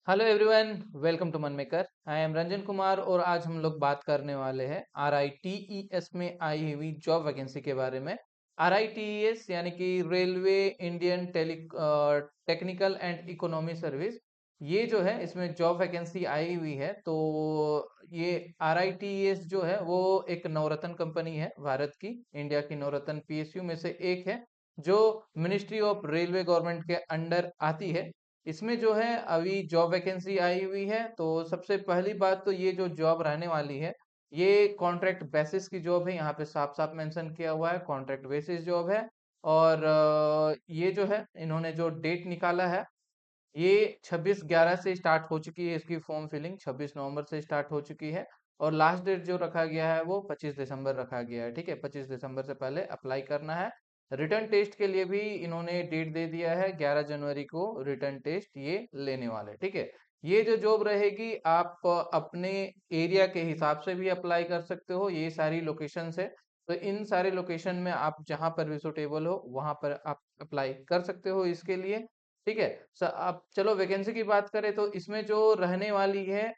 Hello everyone, welcome to मन maker. I am Ranjan Kumar और आज हम लोग बात करने वाले हैं RITES में आई हुई जॉब वैकेंसी के बारे में। RITES यानी कि railway Indian technical and economy service. ये जो है इसमें जॉब वैकेंसी आई हुई है। तो ये RITES जो है वो एक नवरत्न कंपनी है, भारत की, इंडिया की नवरत्न PSU में से एक है, जो मिनिस्ट्री ऑफ रेलवे गवर्नमेंट के अंडर आती है। इसमें जो है अभी जॉब वैकेंसी आई हुई है। तो सबसे पहली बात तो ये जो जॉब रहने वाली है, ये कॉन्ट्रैक्ट बेसिस की जॉब है। यहाँ पे साफ साफ मेंशन किया हुआ है, कॉन्ट्रैक्ट बेसिस जॉब है। और ये जो है इन्होंने जो डेट निकाला है, ये 26/11 से स्टार्ट हो चुकी है। इसकी फॉर्म फिलिंग 26 नवंबर से स्टार्ट हो चुकी है। और लास्ट डेट जो रखा गया है वो 25 दिसंबर रखा गया है। ठीक है, 25 दिसंबर से पहले अप्लाई करना है। रिटर्न टेस्ट के लिए भी इन्होंने डेट दे दिया है, 11 जनवरी को रिटर्न टेस्ट ये लेने वाले। ठीक है, ये जो जॉब रहेगी आप अपने एरिया के हिसाब से भी अप्लाई कर सकते हो। ये सारी लोकेशंस है, तो इन सारे लोकेशन में आप जहां पर भी सुटेबल हो वहां पर आप अप्लाई कर सकते हो इसके लिए। ठीक है। अब चलो वैकेंसी की बात करें तो इसमें जो रहने वाली है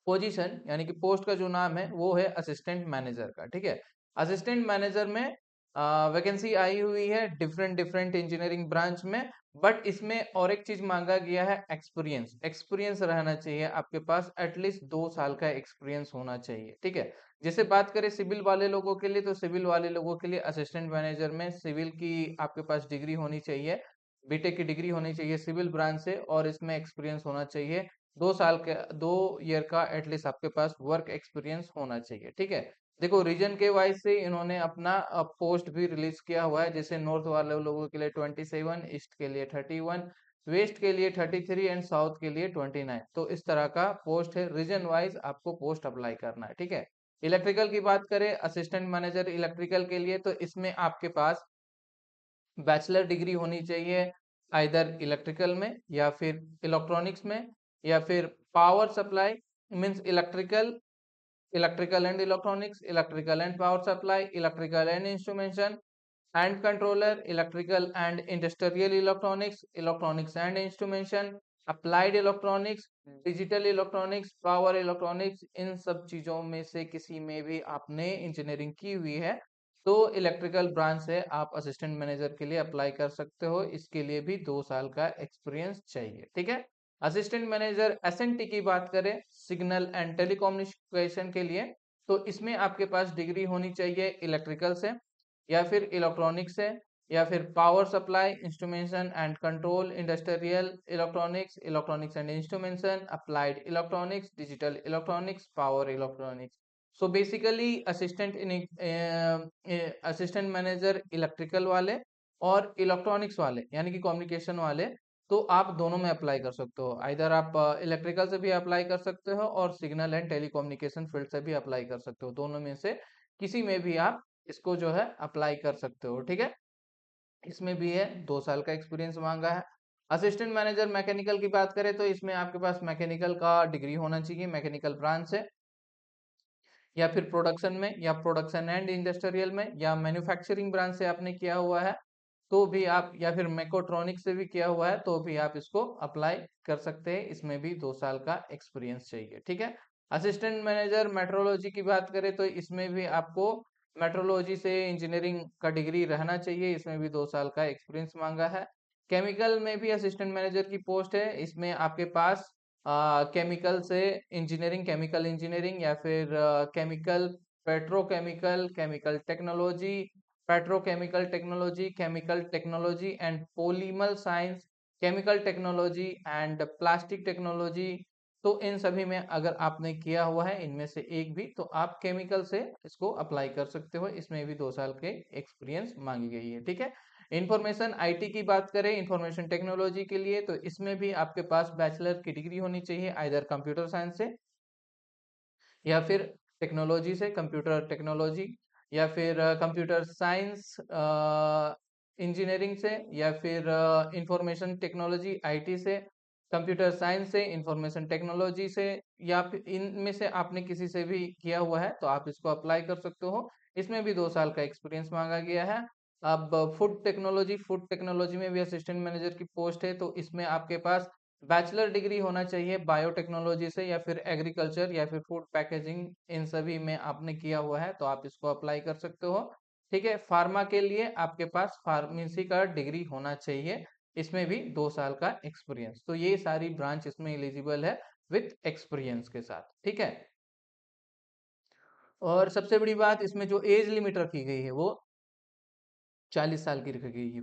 पोजीशन यानी कि पोस्ट का जो नाम है वो है असिस्टेंट मैनेजर का। ठीक है, असिस्टेंट मैनेजर में वैकेंसी आई हुई है डिफरेंट डिफरेंट इंजीनियरिंग ब्रांच में। बट इसमें और एक चीज मांगा गया है, एक्सपीरियंस। एक्सपीरियंस रहना चाहिए आपके पास, एटलीस्ट 2 साल का एक्सपीरियंस होना चाहिए। ठीक है, जैसे बात करें सिविल वाले लोगों के लिए, तो सिविल वाले लोगों के लिए असिस्टेंट मैनेजर में सिविल की आपके पास डिग्री होनी चाहिए, बीटेक की डिग्री होनी चाहिए सिविल ब्रांच से, और इसमें एक्सपीरियंस होना चाहिए 2 साल के, 2 ईयर का एटलीस्ट आपके पास वर्क एक्सपीरियंस होना चाहिए। ठीक है, देखो रीजन के वाइज से इन्होंने अपना पोस्ट भी रिलीज किया हुआ है। जैसे नॉर्थ वाले लोगों के लिए 27, ईस्ट के लिए 31, वेस्ट के लिए 33 एंड साउथ के लिए 29। तो इस तरह का पोस्ट है, रीजन वाइज आपको पोस्ट अप्लाई करना है। ठीक है, इलेक्ट्रिकल की बात करें, असिस्टेंट मैनेजर इलेक्ट्रिकल के लिए, तो इसमें आपके पास बैचलर डिग्री होनी चाहिए, आइदर इलेक्ट्रिकल में या फिर इलेक्ट्रॉनिक्स में, या फिर power supply means electrical, electrical and electronics, electrical and power supply, electrical and instrumentation and controller, electrical and industrial electronics, electronics and instrumentation, applied electronics, digital electronics, power electronics. इन सब चीजों में से किसी में भी आपने इंजीनियरिंग की हुई है तो इलेक्ट्रिकल ब्रांच से आप असिस्टेंट मैनेजर के लिए अप्लाई कर सकते हो। इसके लिए भी 2 साल का एक्सपीरियंस चाहिए। ठीक है, असिस्टेंट मैनेजर SNT की बात करें, सिग्नल एंड टेलीकम्युनिकेशन के लिए, तो इसमें आपके पास डिग्री होनी चाहिए इलेक्ट्रिकल से, या फिर इलेक्ट्रॉनिक्स से, या फिर power supply, instrumentation and control, industrial electronics, electronics and instrumentation, applied electronics, digital electronics, power electronics. So basically assistant in assistant manager electrical वाले और इलेक्ट्रॉनिक्स वाले यानी कि कम्युनिकेशन वाले, तो आप दोनों में अप्लाई कर सकते हो। आइदर आप इलेक्ट्रिकल से भी अप्लाई कर सकते हो और सिग्नल एंड टेलीकम्युनिकेशन फील्ड से भी अप्लाई कर सकते हो। दोनों में से किसी में भी आप इसको जो है अप्लाई कर सकते हो। ठीक है, इसमें भी है 2 साल का एक्सपीरियंस मांगा है। असिस्टेंट मैनेजर मैकेनिकल की बात करें तो इसमें आपके पास मैकेनिकल का डिग्री होना चाहिए, मैकेनिकल ब्रांच से, या फिर प्रोडक्शन में, या प्रोडक्शन एंड इंडस्ट्रियल में, या मैन्युफैक्चरिंग ब्रांच से आपने किया हुआ है तो भी आप, या फिर मैकोट्रॉनिक से भी किया हुआ है तो भी आप इसको अप्लाई कर सकते हैं। इसमें भी 2 साल का एक्सपीरियंस चाहिए। ठीक है, असिस्टेंट मैनेजर मेट्रोलॉजी की बात करें तो इसमें भी आपको मेट्रोलॉजी से इंजीनियरिंग का डिग्री रहना चाहिए। इसमें भी 2 साल का एक्सपीरियंस मांगा है। केमिकल में भी असिस्टेंट मैनेजर की पोस्ट है। इसमें आपके पास केमिकल से इंजीनियरिंग, केमिकल इंजीनियरिंग, या फिर chemical, petrochemical, chemical technology, petrochemical technology, chemical technology and polymer science, chemical technology and plastic technology. तो इन सभी में अगर आपने किया हुआ है इनमें से एक भी, तो आप केमिकल से इसको अप्लाई कर सकते हो। इसमें भी 2 साल के एक्सपीरियंस मांगी गई है। ठीक है, इंफॉर्मेशन IT की बात करें, इंफॉर्मेशन टेक्नोलॉजी के लिए, तो इसमें भी आपके पास बैचलर की डिग्री होनी चाहिए, आइदर कंप्यूटर साइंस से, या फिर टेक्नोलॉजी से, कंप्यूटर टेक्नोलॉजी, या फिर कंप्यूटर साइंस इंजीनियरिंग से, या फिर इंफॉर्मेशन टेक्नोलॉजी IT से, कंप्यूटर साइंस से, इंफॉर्मेशन टेक्नोलॉजी से, या फिर इनमें से आपने किसी से भी किया हुआ है तो आप इसको अप्लाई कर सकते हो। इसमें भी 2 साल का एक्सपीरियंस मांगा गया है। अब फूड टेक्नोलॉजी, फूड टेक्नोलॉजी में भी असिस्टेंट मैनेजर की पोस्ट है, तो इसमें आपके पास बैचलर डिग्री होना चाहिए बायोटेक्नोलॉजी से, या फिर एग्रीकल्चर, या फिर फूड पैकेजिंग, इन सभी में आपने किया हुआ है तो आप इसको अप्लाई कर सकते हो। ठीक है, फार्मा के लिए आपके पास फार्मेसी का डिग्री होना चाहिए, इसमें भी 2 साल का एक्सपीरियंस। तो ये सारी ब्रांच इसमें एलिजिबल है विथ एक्सपीरियंस के साथ। ठीक है, और सबसे बड़ी बात इसमें जो एज लिमिट रखी गई है वो 40 साल की रखी गई है,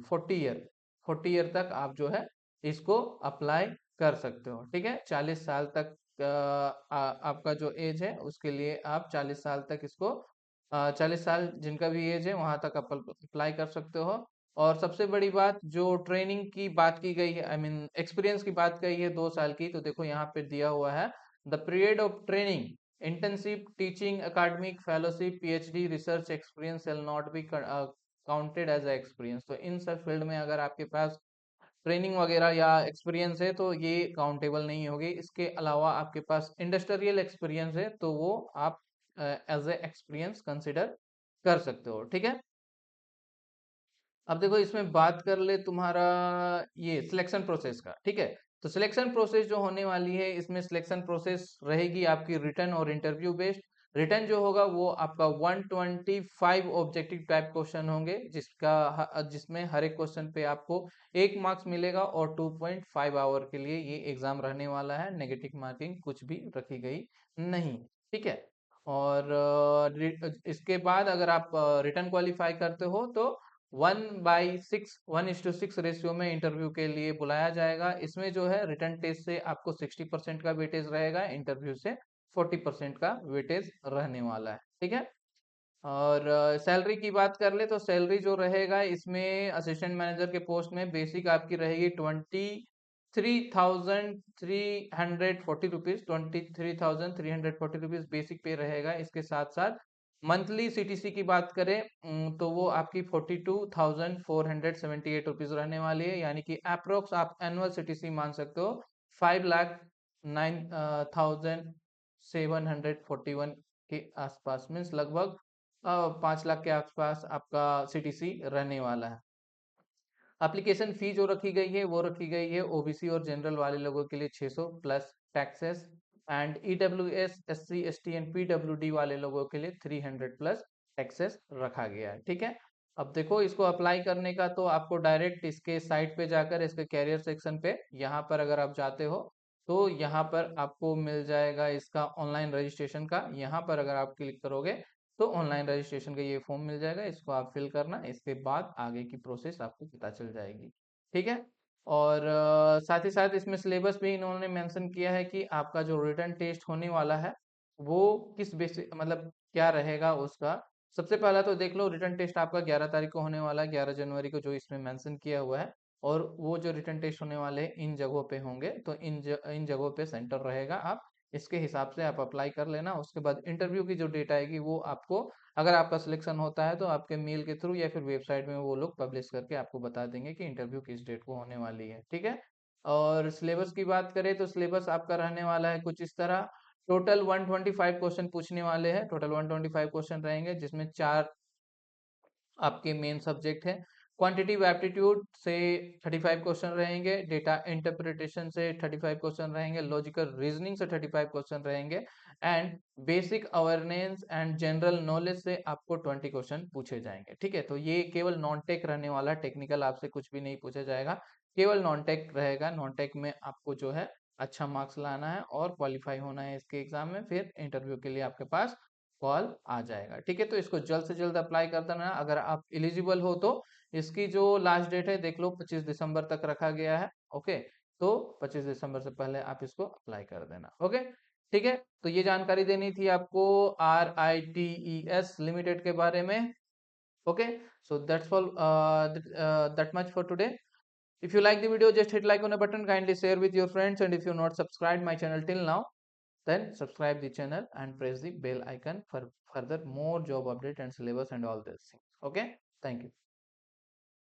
40 ईयर तक आप जो है इसको अप्लाई कर सकते हो। ठीक है, 40 साल तक आपका जो एज है उसके लिए आप 40 साल तक इसको 40 साल जिनका भी एज है वहां तक आप अप्लाई कर सकते हो। और सबसे बड़ी बात जो ट्रेनिंग की बात की गई है, आई मीन एक्सपीरियंस की बात कही है 2 साल की, तो देखो यहाँ पे दिया हुआ है the period of training, internship, teaching, academic, fellowship, PhD, research experience shall not be counted as a experience. तो इन सब फील्ड में अगर आपके पास ट्रेनिंग वगैरह या एक्सपीरियंस है तो ये काउंटेबल नहीं होगी। इसके अलावा आपके पास इंडस्ट्रियल एक्सपीरियंस है तो वो आप एज ए एक्सपीरियंस कंसिडर कर सकते हो। ठीक है, अब देखो इसमें बात कर ले तुम्हारा ये सिलेक्शन प्रोसेस का। ठीक है, तो सिलेक्शन प्रोसेस जो होने वाली है इसमें सिलेक्शन प्रोसेस रहेगी आपकी रिटर्न और इंटरव्यू बेस्ड। रिटर्न जो होगा वो आपका 125 ऑब्जेक्टिव टाइप क्वेश्चन होंगे, जिसमें हर एक क्वेश्चन पे आपको 1 मार्क्स मिलेगा, और 2.5 आवर के लिए ये एग्जाम रहने वाला है। नेगेटिव मार्किंग कुछ भी रखी गई नहीं। ठीक है, और इसके बाद अगर आप रिटर्न क्वालिफाई करते हो तो 1/6 1:6 रेशियो में इंटरव्यू के लिए बुलाया जाएगा। इसमें जो है रिटर्न टेस्ट से आपको 60% का वेटेज रहेगा, इंटरव्यू से 40% का वेटेज रहने वाला है। ठीक है, और सैलरी की बात कर ले तो सैलरी जो रहेगा इसमें असिस्टेंट मैनेजर के पोस्ट में बेसिक आपकी रहेगी 23,340 रुपीज, 23,340 रुपीज बेसिक पे रहेगा। इसके साथ साथ मंथली सीटीसी की बात करें तो वो आपकी 42,478 रुपीज रहने वाली है, यानी कि अप्रोक्स आप एनुअल सीटीसी मान सकते हो 5,09,741 के आसपास, मीन्स लगभग 5 लाख के आसपास आपका सीटीसी रहने वाला है। एप्लीकेशन फी जो रखी गई है वो रखी गई है ओबीसी और जनरल वाले लोगों के लिए 600 plus taxes, and EWS, SC, ST and PWD वाले लोगों के लिए 300 प्लस टैक्सेस रखा गया है। ठीक है, अब देखो इसको अप्लाई करने का तो आपको डायरेक्ट इसके साइट पे जाकर इसके कैरियर सेक्शन पे यहाँ पर अगर आप जाते हो तो यहाँ पर आपको मिल जाएगा इसका ऑनलाइन रजिस्ट्रेशन का। यहाँ पर अगर आप क्लिक करोगे तो ऑनलाइन रजिस्ट्रेशन का ये फॉर्म मिल जाएगा, इसको आप फिल करना, इसके बाद आगे की प्रोसेस आपको पता चल जाएगी। ठीक है, और साथ ही साथ इसमें सिलेबस भी इन्होंने मेंशन किया है कि आपका जो रिटन टेस्ट होने वाला है वो किस बेसिस मतलब क्या रहेगा उसका। सबसे पहला तो देख लो रिटन टेस्ट आपका 11 तारीख को होने वाला है, 11 जनवरी को, जो इसमें मेंशन किया हुआ है। और वो जो रिटन टेस्ट होने वाले हैं इन जगहों पे होंगे, तो इन जगहों पे सेंटर रहेगा। आप इसके हिसाब से आप अप्लाई कर लेना। उसके बाद इंटरव्यू की जो डेट आएगी वो आपको, अगर आपका सिलेक्शन होता है तो आपके मेल के थ्रू या फिर वेबसाइट में वो लोग पब्लिश करके आपको बता देंगे कि इंटरव्यू किस डेट को होने वाली है। ठीक है, और सिलेबस की बात करें तो सिलेबस आपका रहने वाला है कुछ इस तरह। टोटल 125 क्वेश्चन पूछने वाले हैं, टोटल 125 क्वेश्चन रहेंगे, जिसमें 4 आपके मेन सब्जेक्ट है। क्वांटिटिव एप्टीट्यूड से 35 क्वेश्चन रहेंगे, डेटा इंटरप्रिटेशन से 35 क्वेश्चन रहेंगे, लॉजिकल रीजनिंग से 35 क्वेश्चन रहेंगे, and basic awareness and general knowledge से आपको 20 क्वेश्चन पूछे जाएंगे। ठीक है, तो ये केवल नॉन टेक रहने वाला, टेक्निकल आपसे कुछ भी नहीं पूछा जाएगा, केवल नॉन टेक रहेगा। नॉन टेक में आपको जो है अच्छा मार्क्स लाना है और क्वालिफाई होना है इसके एग्जाम में, फिर इंटरव्यू के लिए आपके पास कॉल आ जाएगा। ठीक है, तो इसको जल्द से जल्द अप्लाई कर देना। अगर आप एलिजिबल हो तो इसकी जो लास्ट डेट है देख लो 25 दिसंबर तक रखा गया है। ओके, तो 25 दिसंबर से पहले आप इसको अप्लाई कर देना। ओके, ठीक है, तो ये जानकारी देनी थी आपको RITES लिमिटेड के बारे में। Okay, so that's all, that much for today. If you like the video, just hit like on a button, kindly share with your friends, and if you're not subscribed my channel till now, then subscribe the channel and press the bell icon for further more job update and syllabus and all these things. Okay, thank you.